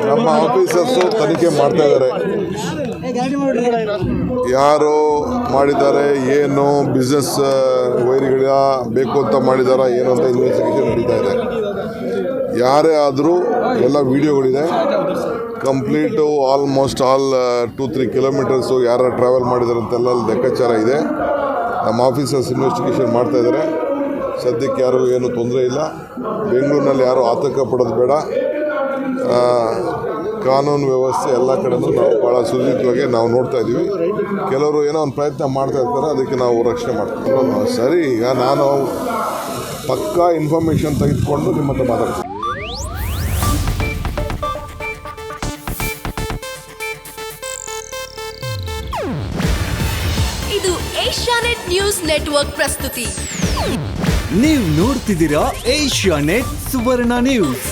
ನಮ್ಮ ಆಫೀಸರ್ಸು ತನಿಖೆ ಮಾಡ್ತಾ ಇದ್ದಾರೆ. ಯಾರು ಮಾಡಿದ್ದಾರೆ, ಏನು ಬಿಸ್ನೆಸ್ ವೈರಿಗಳ ಬೇಕು ಅಂತ ಮಾಡಿದಾರ ಏನು ಅಂತ ಇನ್ವೆಸ್ಟಿಗೇಷನ್ ನಡೀತಾ ಇದೆ. ಯಾರೇ ಆದರೂ ಎಲ್ಲ ವಿಡಿಯೋಗಳಿದೆ. ಕಂಪ್ಲೀಟು ಆಲ್ಮೋಸ್ಟ್ ಆಲ್ 2-3 ಕಿಲೋಮೀಟರ್ಸು ಯಾರು ಟ್ರಾವೆಲ್ ಮಾಡಿದ್ದಾರೆ ಅಂತೆಲ್ಲ ಲೆಕ್ಕಾಚಾರ ಇದೆ. ನಮ್ಮ ಆಫೀಸರ್ಸ್ ಇನ್ವೆಸ್ಟಿಗೇಷನ್ ಮಾಡ್ತಾ ಇದ್ದಾರೆ. ಸದ್ಯಕ್ಕೆ ಯಾರು ಏನು ತೊಂದರೆ ಇಲ್ಲ. ಬೆಂಗಳೂರಿನಲ್ಲಿ ಯಾರು ಆತಂಕ ಪಡೋದು ಬೇಡ. ಕಾನೂನು ವ್ಯವಸ್ಥೆ ಎಲ್ಲ ಕಡೆನೂ ನಾವು ಭಾಳ ಸುರಕ್ಷಿತವಾಗಿ ನಾವು ನೋಡ್ತಾ ಇದ್ದೀವಿ. ಕೆಲವರು ಏನೋ ಒಂದು ಪ್ರಯತ್ನ ಮಾಡ್ತಾ ಇರ್ತಾರೆ, ಅದಕ್ಕೆ ನಾವು ರಕ್ಷಣೆ ಮಾಡ್ತೀವಿ. ಸರಿ, ಈಗ ನಾನು ಪಕ್ಕಾ ಇನ್ಫಾರ್ಮೇಷನ್ ತೆಗೆದುಕೊಂಡು ನಿಮ್ಮ ಹತ್ರ ಮಾತಾಡ್ತೀನಿ. ಇದು ಏಷ್ಯಾನೆಟ್ ನ್ಯೂಸ್ ನೆಟ್ವರ್ಕ್ ಪ್ರಸ್ತುತಿ. ನೀವು ನೋಡ್ತಿದ್ದೀರಾ ಏಷ್ಯಾನೆಟ್ ಸುವರ್ಣ ನ್ಯೂಸ್.